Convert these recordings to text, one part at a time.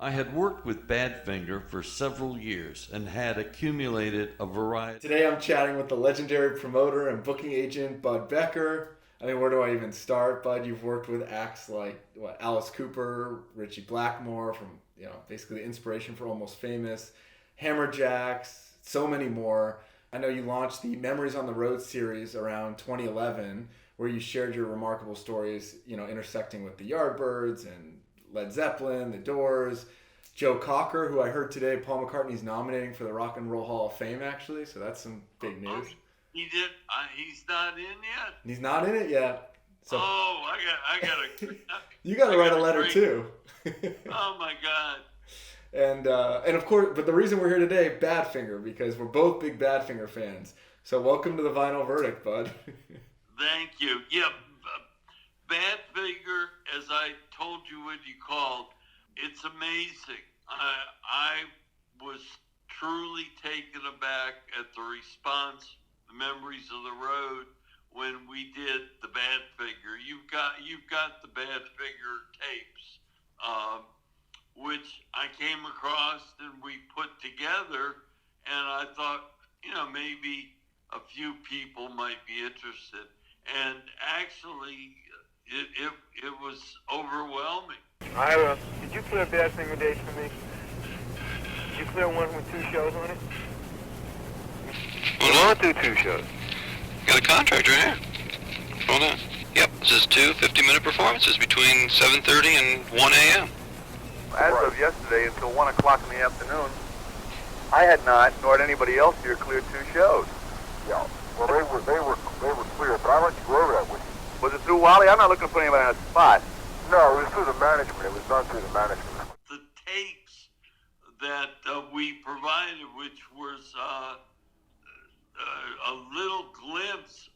I had worked with Badfinger for several years and had accumulated a variety. Today I'm chatting with the legendary promoter and booking agent Bud Becker. I mean, where do I even start, Bud? You've worked with acts like Alice Cooper, Richie Blackmore, from basically the inspiration for Almost Famous, Hammerjacks, so many more. I know you launched the Memories on the Road series around 2011, where you shared your remarkable stories, intersecting with the Yardbirds and Led Zeppelin, The Doors, Joe Cocker, who I heard today Paul McCartney's nominating for the Rock and Roll Hall of Fame, actually. So that's some big news. He did. He's not in yet. He's not in it yet. So I gotta. You gotta write a letter too. Oh my God. And of course, but the reason we're here today, Badfinger, because we're both big Badfinger fans. So welcome to the Vinyl Verdict, Bud. Thank you. Yeah, Badfinger, as I told you when you called, it's amazing. I was truly taken aback at the response, the Memories of the Road, when we did the Badfinger. You've got the Badfinger tapes, which I came across and we put together, and I thought, maybe a few people might be interested. And actually, it was overwhelming. Ira, did you clear Badfinger dates for me? Did you clear one with 2 shows on it? Well, no, do 2 shows. Got a contract right here. Hold on. Yep, this is 2 50-minute performances between 7:30 and 1 a.m. As of yesterday, until 1 o'clock in the afternoon, I had not, nor had anybody else here, cleared 2 shows. Yeah. Well, they were clear, but I'll let you go over that with you. Was it through Wally? I'm not looking for anybody on the spot. No, it was through the management. It was done through the management. The tapes that we provided, which was a little glimpse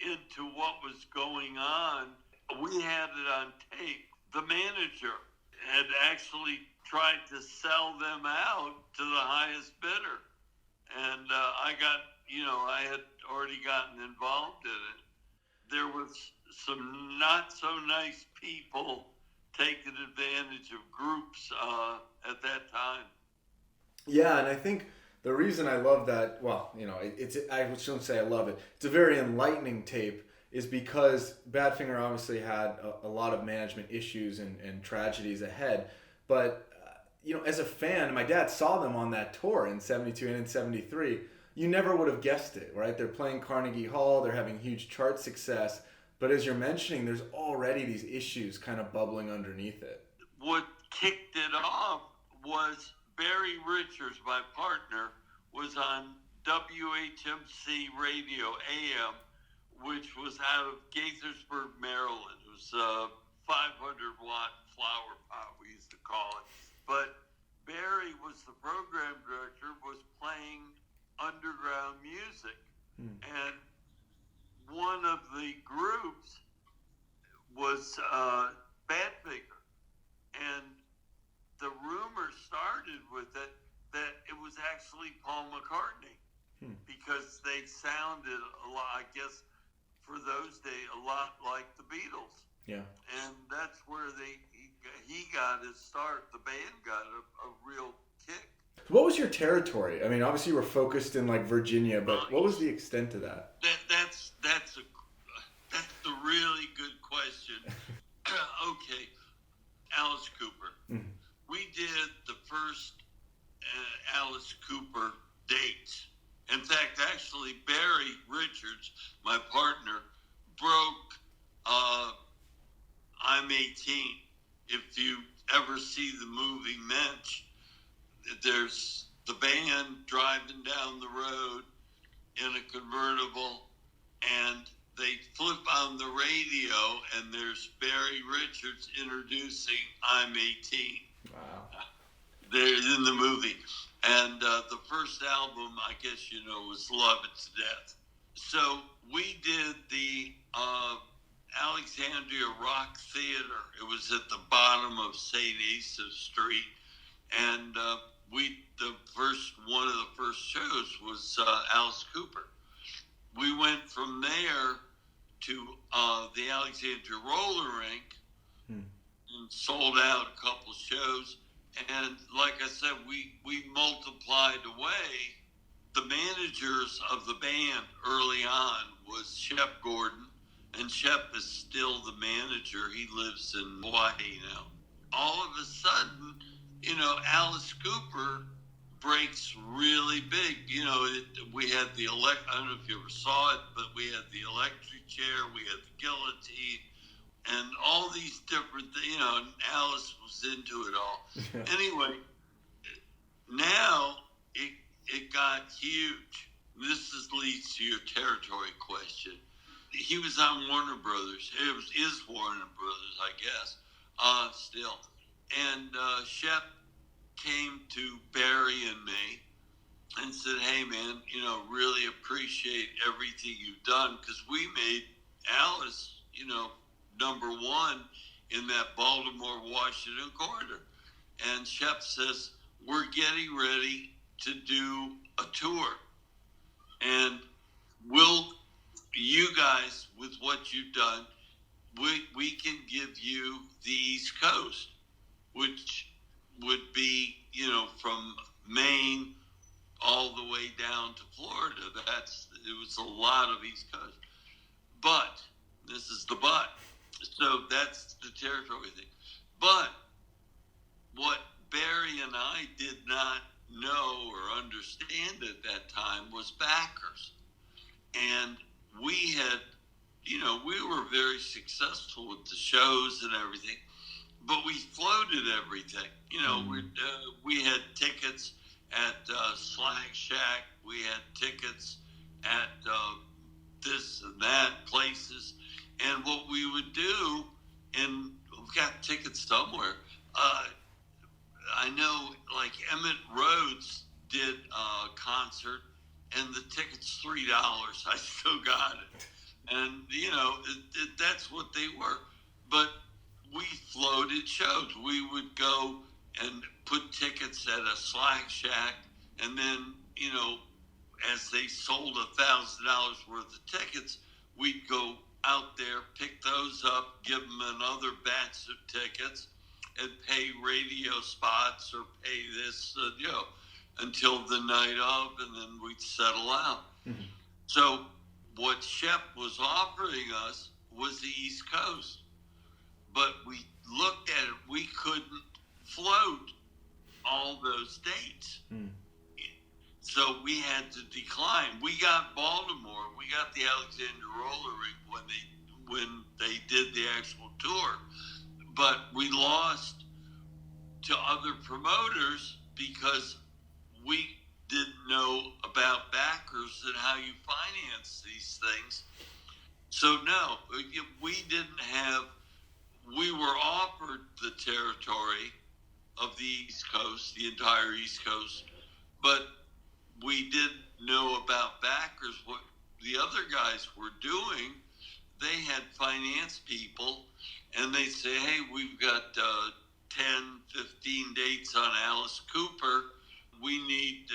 into what was going on, we had it on tape. The manager had actually tried to sell them out to the highest bidder. And I had already gotten involved in it. There was some not so nice people taking advantage of groups at that time. Yeah, and I think the reason I love that, I shouldn't say I love it. It's a very enlightening tape, is because Badfinger obviously had a lot of management issues and tragedies ahead. But, as a fan, my dad saw them on that tour in 72 and in 73. You never would have guessed it, right? They're playing Carnegie Hall. They're having huge chart success. But as you're mentioning, there's already these issues kind of bubbling underneath it. What kicked it off was Barry Richards, my partner, was on WHMC Radio AM, which was out of Gaithersburg, Maryland. It was a 500-watt flower pot, we used to call it. But Barry was the program director, was playing underground music. And one of the groups was Badfinger. And the rumor started with it that it was actually Paul McCartney, because they sounded a lot, I guess, for those days, a lot like the Beatles. Yeah. And that's where he got his start. The band got a real kick. What was your territory? I mean, obviously you were focused in Virginia, but what was the extent of that? That's a really good question. Okay, Alice Cooper. Mm-hmm. We did the first Alice Cooper dates. In fact, actually, Barry Richards, my partner, broke I'm 18. If you ever see the movie Mensch, there's the band driving down the road in a convertible, and they flip on the radio, and there's Barry Richards introducing I'm 18. Wow. They're in the movie. And the first album, I guess was Love It to Death. So we did the Alexandria Rock Theater. It was at the bottom of St. Asaph Street. And one of the first shows was Alice Cooper. We went from there to the Alexandria Roller Rink and sold out a couple shows. And like I said, we multiplied away. The managers of the band early on was Shep Gordon, and Shep is still the manager. He lives in Hawaii now. All of a sudden, Alice Cooper breaks really big. We had the I don't know if you ever saw it, but we had the electric chair, we had the guillotine, and all these different things. And Alice was into it all. Anyway, now it got huge. This leads to your territory question. He was on Warner Brothers. It is Warner Brothers, I guess, still. And Shep came to Barry and me and said, hey, man, really appreciate everything you've done, because we made Alice, number one in that Baltimore-Washington corridor. And Shep says, we're getting ready to do a tour. And you guys, with what you've done, we can give you the East Coast, which would be, from Maine all the way down to Florida. It was a lot of East Coast. But, this is the but. So that's the territory thing. But what Barry and I did not know or understand at that time was backers. And we had, we were very successful with the shows and everything, but we floated everything. We had tickets at Slag Shack. We had tickets at this and that places. And what we would do, and we've got tickets somewhere, I know like Emmett Rhodes did a concert, and the ticket's $3. I still got it. And, that's what they were. But we floated shows. We would go and put tickets at a Slag Shack, and then, as they sold $1,000 worth of tickets, we'd go out there, pick those up, give them another batch of tickets, and pay radio spots or pay this, until the night of, and then we'd settle out. Mm-hmm. So what Shep was offering us was the East Coast. But we looked at it, we couldn't float all those dates. Mm. So we had to decline. We got Baltimore, we got the Alexander Roller Rink when they did the actual tour. But we lost to other promoters because we didn't know about backers and how you finance these things. So no, we didn't have, we were offered the territory of the East Coast, the entire East Coast, but we didn't know about backers. What the other guys were doing, they had finance people, and they say, hey, we've got 10, 15 dates on Alice Cooper. We need,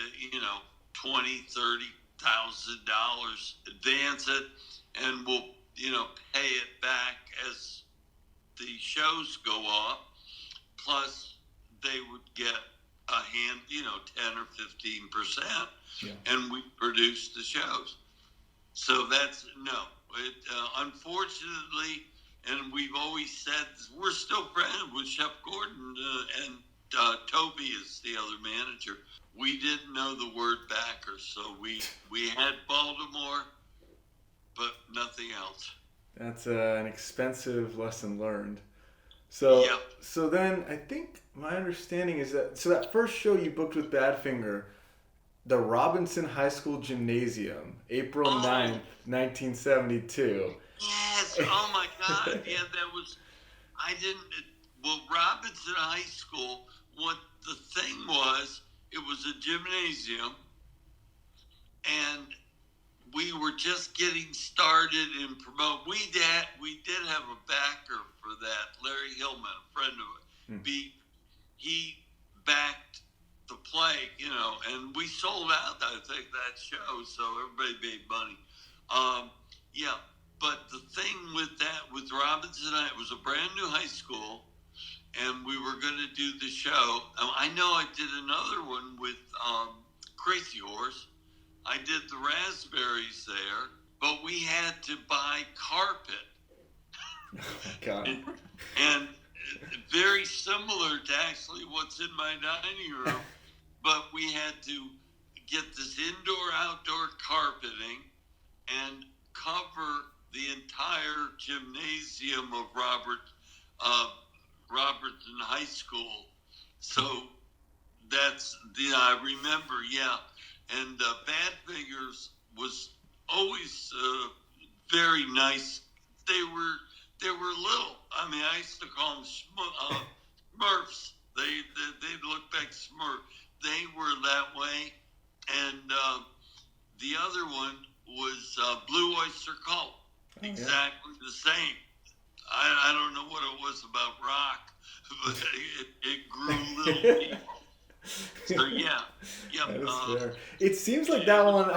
$20,000, $30,000, advance it, and we'll, pay it back as the shows go off. Plus, they would get a hand, 10 or 15%, and we produce the shows. So that's, no. Unfortunately, and we've always said, we're still friends with Shep Gordon, and Toby is the other manager. We didn't know the word backers, so we had Baltimore, but nothing else. That's an expensive lesson learned. So, So then I think my understanding is that first show you booked with Badfinger, the Robinson High School Gymnasium, April 9th, 1972. Yes, oh my God. Yeah, that was, Robinson High School, what the thing was, it was a gymnasium, and we were just getting started in promote. We did have a backer for that, Larry Hillman, a friend of it. He backed the play, and we sold out, I think, that show, so everybody made money. But the thing with Robinson, it was a brand new high school, and we were going to do the show. I know I did another one with Crazy Horse. I did the raspberries there, but we had to buy carpet. Oh my God. And very similar to actually what's in my dining room, but we had to get this indoor-outdoor carpeting and cover the entire gymnasium of Robertson High School. So that's I remember, yeah. And Badfingers was always very nice. They were little. I mean, I used to call them Smurfs. They looked like Smurfs. They were that way. And the other one was Blue Oyster Cult. Exactly the same. I don't know what it was about rock, but it grew little people. So yeah. That is fair. It seems like that one,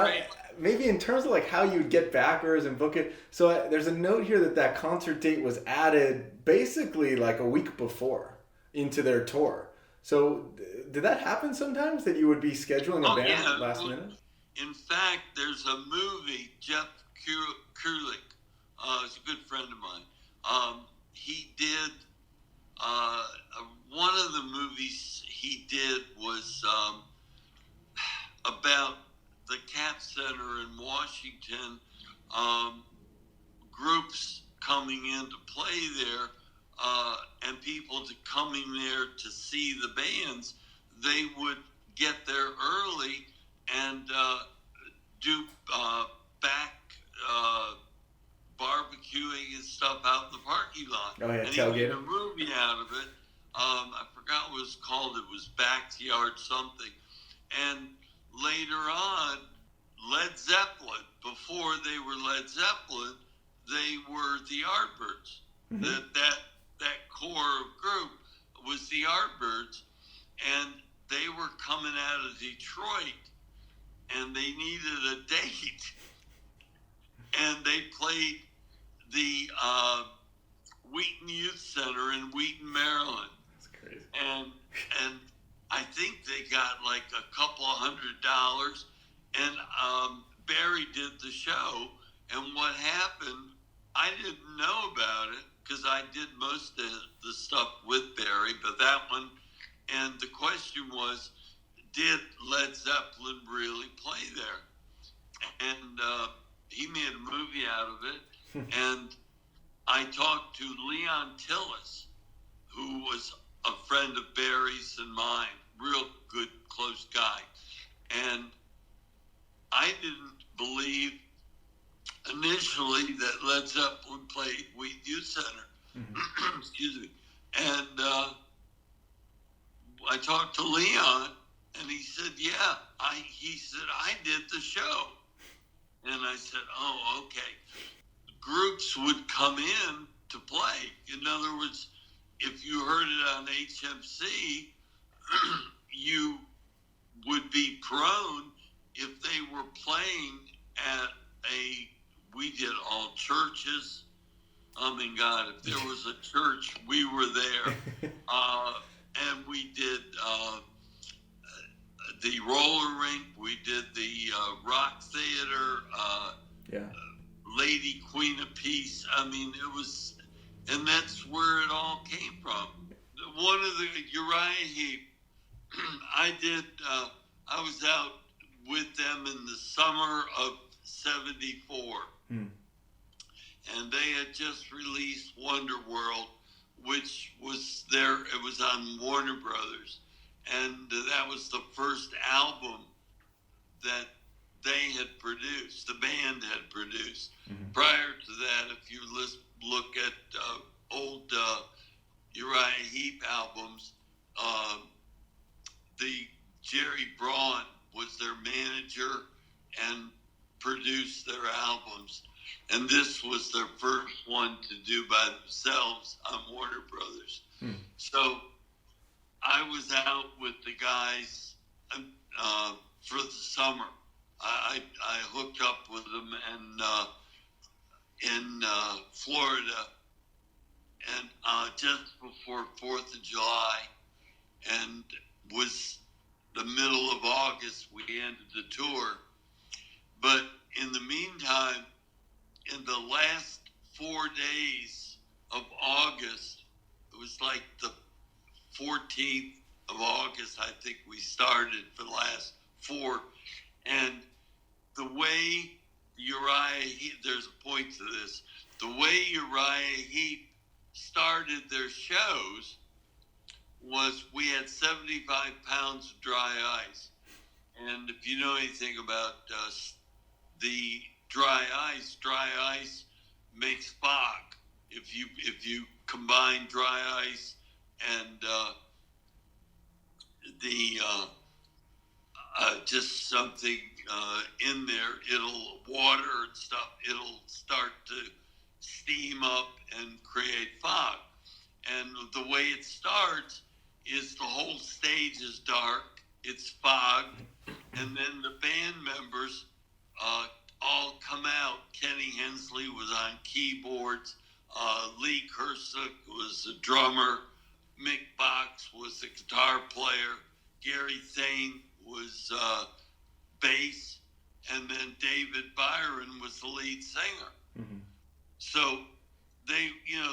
maybe in terms of like how you would get backers and book it. So there's a note here that concert date was added basically like a week before into their tour. So did that happen sometimes, that you would be scheduling a band last minute? In fact, there's a movie, Jeff Kulik, is a good friend of mine. He did, one of the movies he did was about the Cap Center in Washington, groups coming in to play there, and people coming there to see the bands. They would get there early and do back barbecuing and stuff out in the parking lot. Oh, yeah, and he made a movie out of it. I forgot what it was called. It was Backyard something. And later on, Led Zeppelin, before they were Led Zeppelin, they were the Yardbirds. Mm-hmm. That core group was the Yardbirds, and they were coming out of Detroit, and they needed a date, and they played the Wheaton Youth Center in Wheaton, Maryland. That's crazy. And I think they got like a couple of $100, and Barry did the show. And what happened, I didn't know about it because I did most of the stuff with Barry, but that one, and the question was, did Led Zeppelin really play there? And he made a movie out of it. And I talked to Leon Tillis, who was a friend of Barry's and mine, real good, close guy. And I didn't believe initially that Led Zeppelin played Wheaton Youth Center. Mm-hmm. Excuse me. And I talked to Leon, and he said, yeah. He said, I did the show. And I said, oh, okay. Groups would come in to play. In other words, if you heard it on HMC, you would be prone if they were playing at we did all churches. Oh my God, if there was a church, we were there. And we did the roller rink, we did the rock theater, Lady Queen of Peace. I mean, it was, and that's where it all came from. One of the Uriah Heep, I was out with them in the summer of '74. And they had just released Wonder World, which was it was on Warner Brothers. And that was the first album that they had produced, the band had produced. Mm-hmm. Prior to that, if you look at old Uriah Heep albums, the Jerry Braun was their manager and produced their albums. And this was their first one to do by themselves on Warner Brothers. So I was out with the guys for the summer. I hooked up with them in Florida, and just before 4th of July, and was the middle of August, we ended the tour. But in the meantime, in the last 4 days of August, it was like the 14th of August, I think we started for the last 4. And the way Uriah Heep, there's a point to this, the way Uriah Heep started their shows was we had 75 pounds of dry ice. And if you know anything about the dry ice makes fog. If you combine dry ice and just something in there, it'll water and stuff, it'll start to steam up and create fog. And the way it starts is the whole stage is dark, it's fog, and then the band members all come out. Kenny Hensley was on keyboards, Lee Kersick was the drummer, Mick Box was the guitar player, Gary Thane was bass, and then David Byron was the lead singer. Mm-hmm. So they,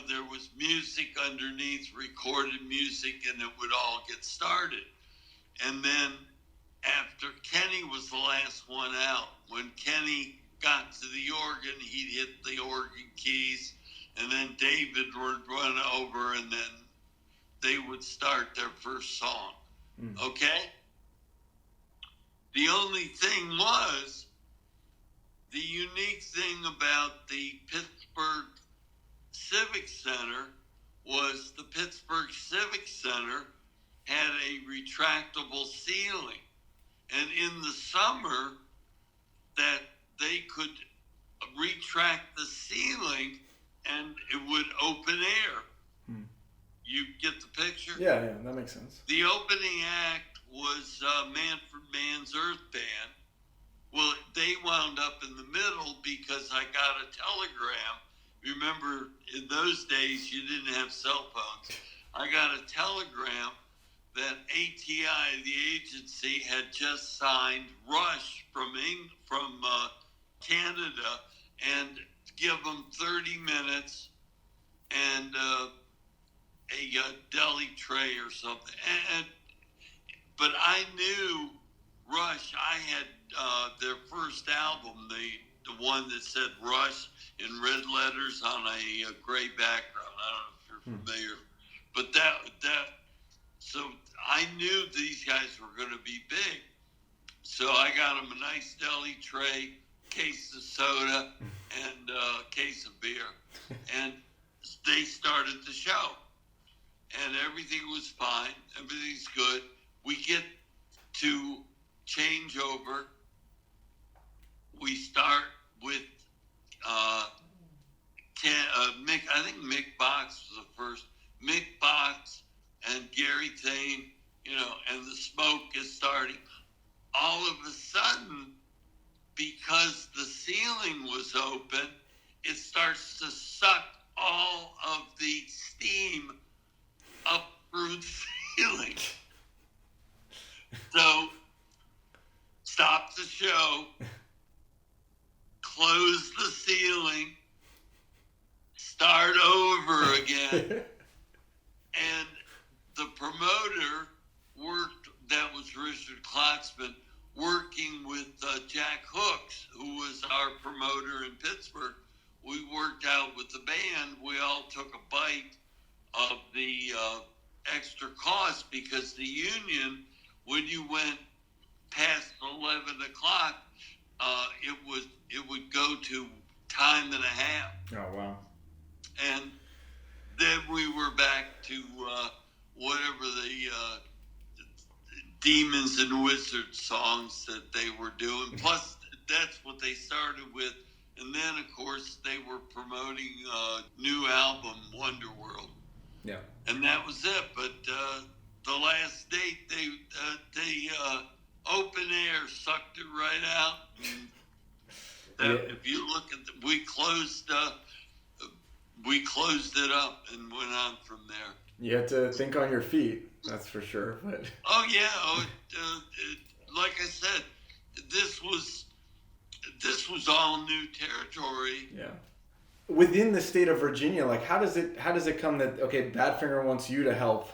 there was music underneath, recorded music, and it would all get started. And then after Kenny was the last one out, when Kenny got to the organ, he'd hit the organ keys, and then David would run over, and then they would start their first song. Mm. Okay? The only thing was, the unique thing about the Pittsburgh Civic Center was the Pittsburgh Civic Center had a retractable ceiling. And in the summer, that they could retract the ceiling and it would open air. Hmm. You get the picture? Yeah, that makes sense. The opening act was Manfred Mann's Earth Band. Well, they wound up in the middle because I got a telegram. Remember, in those days, you didn't have cell phones. I got a telegram that ATI, the agency, had just signed Rush from Canada and give them 30 minutes and a deli tray or something. But I knew Rush. I had their first album, the one that said Rush in red letters on a gray background. I don't know if you're familiar, but so I knew these guys were going to be big. So I got them a nice deli tray, case of soda, and a case of beer. And they started the show. And everything was fine. Everything's good. We get to change over. We start with Mick. I think Mick Box was the first. Mick Box and Gary Thane, and the smoke is starting. All of a sudden, because the ceiling was open, it starts to suck all of the steam up through the ceiling. So, stop the show, close the ceiling, start over again, and the promoter worked, that was Richard Klotzman, working with Jack Hooks, who was our promoter in Pittsburgh. We worked out with the band. We all took a bite of the extra cost because the union, when you went past 11 o'clock, it would go to time and a half. Oh, wow. And then we were back to whatever the Demons and Wizards songs that they were doing. Plus, that's what they started with. And then, of course, they were promoting a new album, Wonderworld. Yeah. And that was it. But the last date, they open air sucked it right out. If you look at we closed we closed it up and went on from there. You have to think on your feet, that's for sure. But Oh yeah, like I said, this was all new territory. yeah. Within the state of Virginia, like how does it come that okay, Badfinger wants you to help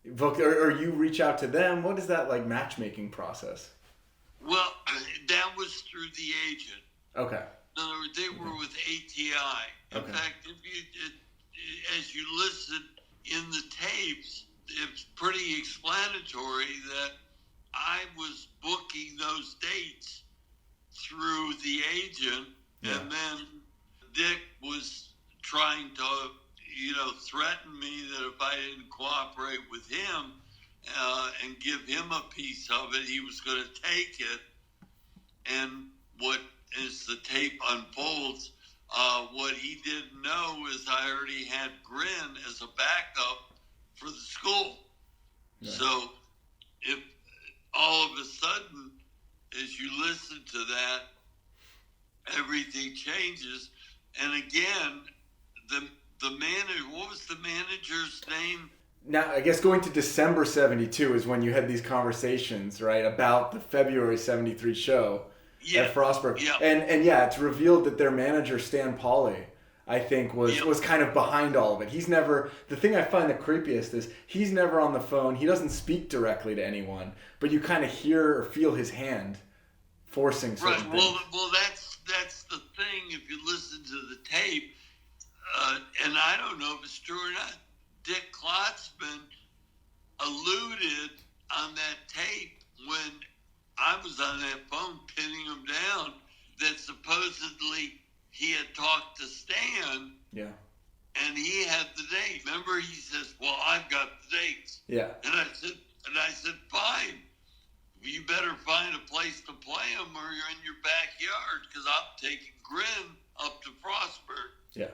book, or you reach out to them? What is that like matchmaking process? Well, that was through the agent. Okay. In other words, they were with ATI. In Okay. fact, as you listen in the tapes, it's pretty explanatory that I was booking those dates through the agent, Yeah. and then Dick was trying to, threaten me that if I didn't cooperate with him and give him a piece of it, he was going to take it. And what as the tape unfolds, what he didn't know is I already had Grin as a backup for the school. Yeah. So if all of a sudden, as you listen to that, everything changes. And again, the manager, what was the manager's name? Now, I guess going to December 72 is when you had these conversations, right, about the February 73 show at Frostburg. Yeah. And yeah, it's revealed that their manager, Stan Pauly, I think was kind of behind all of it. He's never, the thing I find the creepiest is he's never on the phone. He doesn't speak directly to anyone, but you kind of hear or feel his hand forcing certain things. Well, that's the thing. If you listen to the tape, and I don't know if it's true or not, Dick Klotzman alluded on that tape when I was on that phone pinning him down that supposedly he had talked to Stan. Yeah. And he had the date. Remember, he says, "Well, I've got the dates." Yeah. And I said, "Fine. You better find a place to play them, or you're in your backyard, because I'm taking Grin up to Frostburg." Yeah.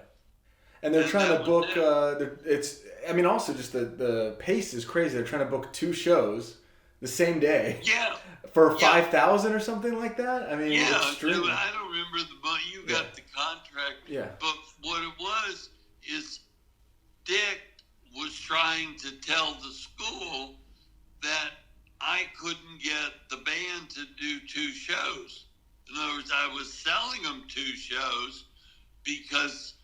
And they're And trying to that book, was also just the pace is crazy. They're trying to book 2 shows the same day. Yeah. For 5,000 or something like that? I mean, Yeah, extremely. I don't remember the money. You got the contract. Yeah. But what it was is Dick was trying to tell the school that I couldn't get the band to do 2 shows. In other words, I was selling them 2 shows because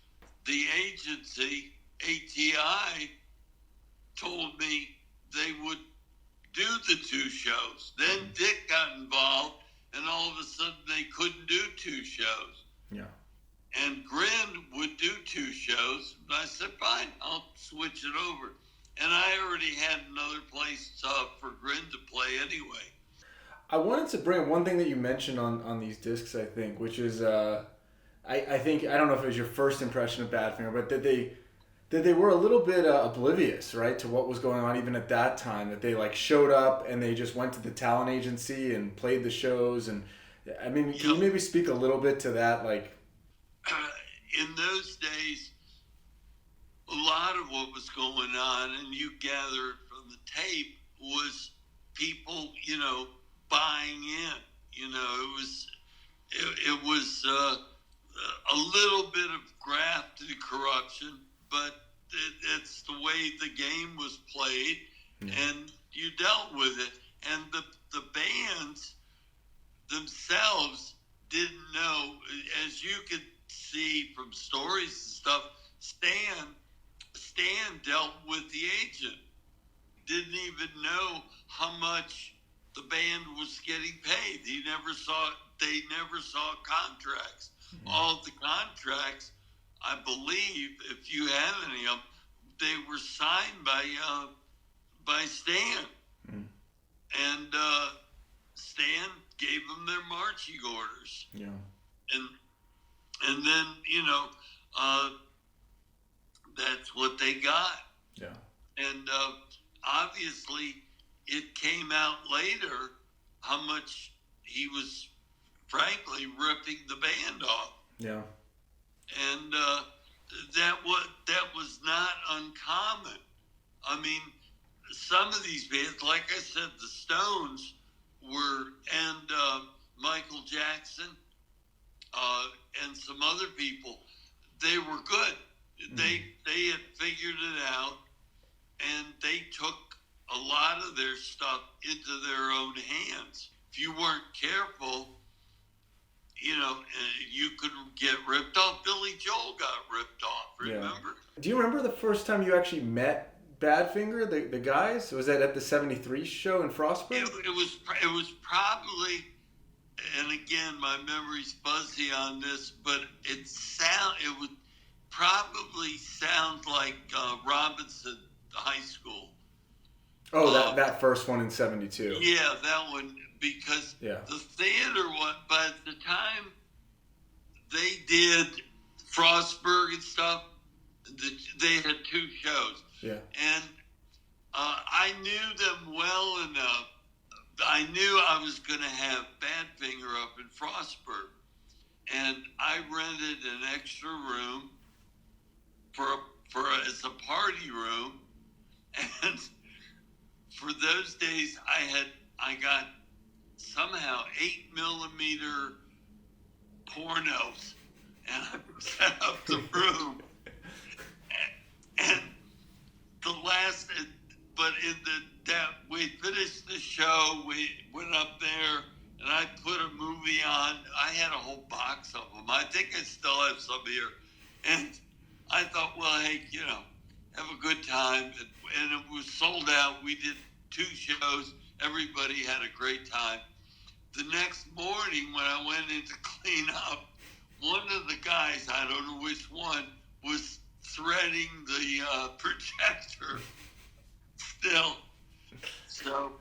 the agency, ATI, told me they would do the 2 shows. Then Dick got involved, and all of a sudden they couldn't do 2 shows. Yeah. And Grin would do 2 shows. And I said, fine, I'll switch it over. And I already had another place for Grin to play anyway. I wanted to bring up one thing that you mentioned on these discs, I think, which is, I think, I don't know if it was your first impression of Badfinger, but that they were a little bit oblivious, right, to what was going on even at that time, that they like showed up and they just went to the talent agency and played the shows. And I mean, can you maybe speak a little bit to that? Like, in those days, a lot of what was going on, and you gathered from the tape, was people, buying in. It was a little bit of graft and corruption, but it's the way the game was played, and you dealt with it. And the bands themselves didn't know, as you could see from stories and stuff, Stan dealt with the agent. Didn't even know how much the band was getting paid. They never saw contracts. All the contracts, I believe, if you have any of them, they were signed by Stan. And Stan gave them their marching orders. Yeah. And then, that's what they got. Yeah. And obviously, it came out later how much he was, frankly, ripping the band off. Yeah. And that was not uncommon. I mean, some of these bands, like I said, the Stones and Michael Jackson, and some other people, they were good. They had figured it out, and they took a lot of their stuff into their own hands. If you weren't careful, you could get ripped off. Billy Joel got ripped off, remember? Yeah. Do you remember the first time you actually met Badfinger, the guys? Was that at the 73 show in Frostburg? It was probably, and again, my memory's fuzzy on this, but it would probably sound like Robinson High School. Oh, that first one in 72. Yeah, that one, because the theater one, by the time they did Frostburg and stuff, they had 2 shows. Yeah. And I knew them well enough. I knew I was going to have Badfinger up in Frostburg. And I rented an extra room as a party room. And for those days, I got somehow 8mm pornos, and I set up the room. And we finished the show. We went up there, and I put a movie on. I had a whole box of them. I think I still have some here. And I thought, well, hey, have a good time. And it was sold out. We did 2 shows. Everybody had a great time. The next morning, when I went in to clean up, one of the guys, I don't know which one, was threading the projector still. So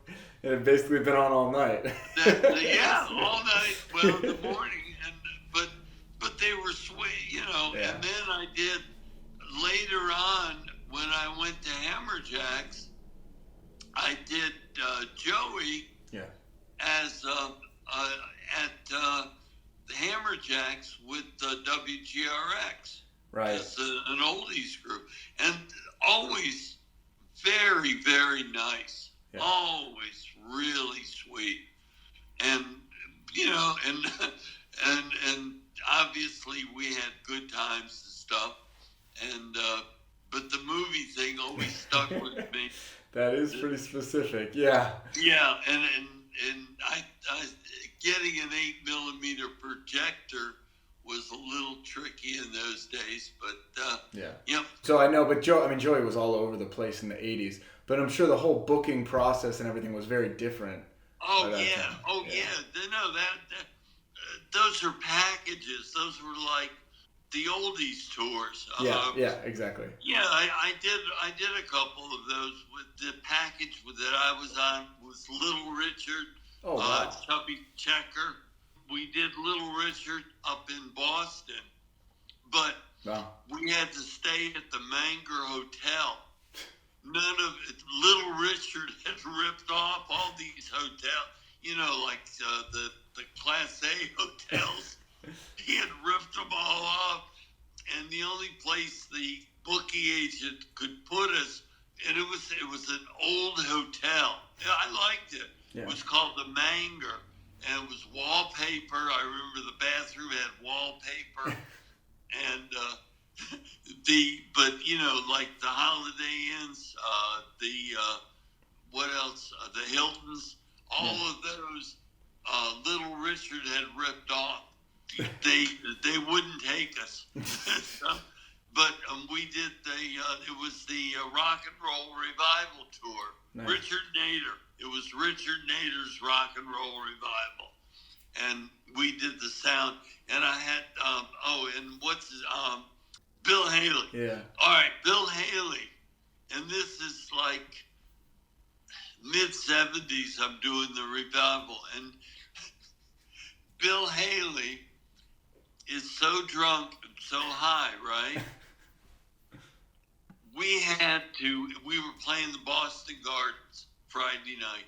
it had basically been on all night. All night. Well, in the morning, but they were sweet, Yeah. And then I did later on when I went to Hammerjacks. I did Joey as at the Hammerjacks with WGRX. Right. As an oldies group. And always very, very nice. Yeah. Always really sweet. And, and obviously we had good times and stuff. And, but the movie thing always stuck with me. That is pretty specific, yeah. Yeah, and I getting an 8mm projector was a little tricky in those days, but Yep. So I know, but Joey was all over the place in the 80s, but I'm sure the whole booking process and everything was very different. Oh yeah, no, that those are packages. Those were like the oldies tours. Yeah, exactly. Yeah, I did a couple of those. With the package that I was on was Little Richard, Chubby Checker. We did Little Richard up in Boston, but we had to stay at the Manger Hotel. None of it. Little Richard had ripped off all these hotels, like the Class A hotels. He had ripped them all off, and the only place the booking agent could put us, and it was an old hotel. I liked it. Yeah. It was called the Manger, and it was wallpaper. I remember the bathroom had wallpaper, and like the Holiday Inns, what else? The Hiltons, all of those. Little Richard had ripped off. They wouldn't take us, but we did it was the Rock and Roll Revival tour. Nice. Richard Nader. It was Richard Nader's Rock and Roll Revival, and we did the sound. And I had Bill Haley. Yeah. All right, Bill Haley, and this is like mid-70s. I'm doing the revival, and Bill Haley is so drunk and so high, right? We were playing the Boston Gardens Friday night,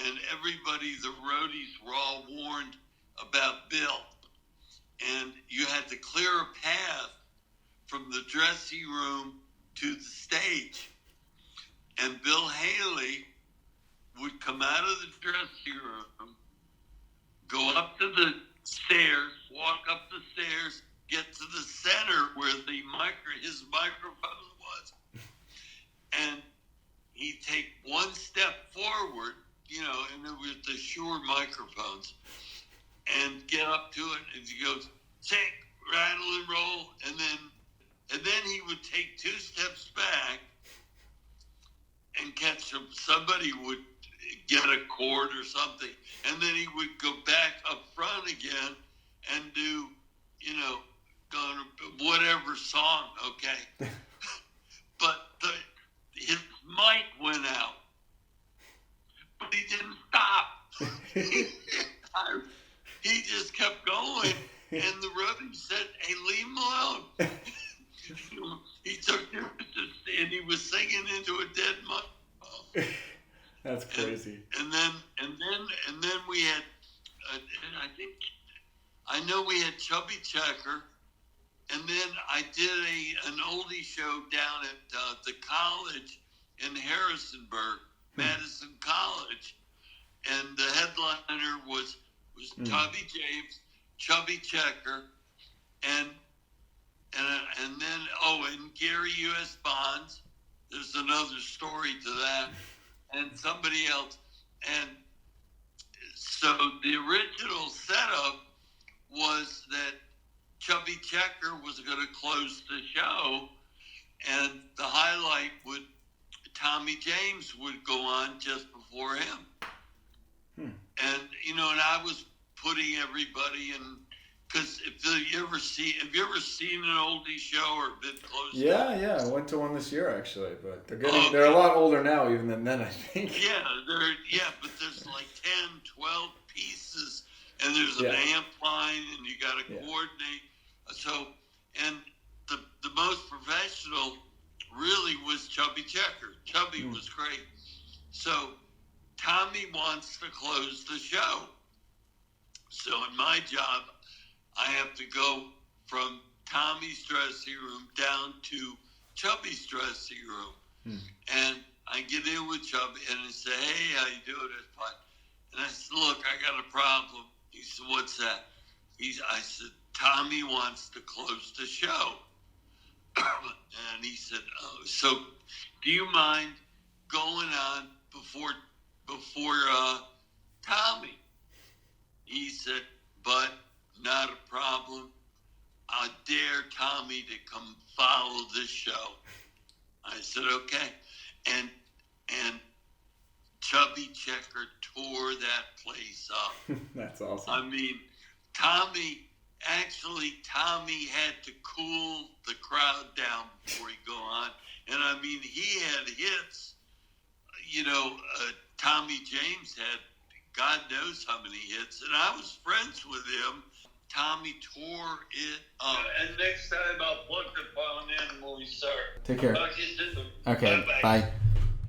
and everybody, the roadies, were all warned about Bill, and you had to clear a path from the dressing room to the stage, and Bill Haley would come out of the dressing room, go up to the stairs, walk up the stairs, get to the center where his microphone was, and he'd take one step forward, and it was the Shure microphones, and get up to it, and he goes, shake, rattle, and roll, and then he would take 2 steps back and catch him. Somebody would get a chord or something, and then he would go back up front again and do, whatever song, okay? But his mic went out, but he didn't stop. He just kept going, and the roadie said, hey, leave him alone. He took it, and he was singing into a dead mic. That's crazy. And then we had, I know we had Chubby Checker, and then I did an oldie show down at the college in Harrisonburg, Madison College, and the headliner was Tubby James, Chubby Checker, and then and Gary U.S. Bonds. There's another story to that, and somebody else. And so the original setup was that Chubby Checker was going to close the show, and the highlight Tommy James would go on just before him. And and I was putting everybody in, because have you ever seen an oldie show or been close? Yeah, I went to one this year actually, but they're a lot older now even than then, I think. Yeah, but there's like 10, 12 pieces, and there's an amp line, and you got to coordinate. So, and the most professional really was Chubby Checker. Chubby was great. So Tommy wants to close the show. So in my job, I have to go from Tommy's dressing room down to Chubby's dressing room. And I get in with Chubby and I say, hey, how you doing? And I said, look, I got a problem. He said, what's that? I said, Tommy wants to close the show. And he said, oh, so do you mind going on before Tommy? He said, Bud, not a problem. I dare Tommy to come follow this show. I said, okay. And Chubby Checker tore that place up. That's awesome. I mean, Tommy had to cool the crowd down before he go on. And I mean, he had hits. Tommy James had God knows how many hits. And I was friends with him. Tommy tore it up. And next time I'll plug the phone in when we start. Take care. Talk to you soon. Okay, bye.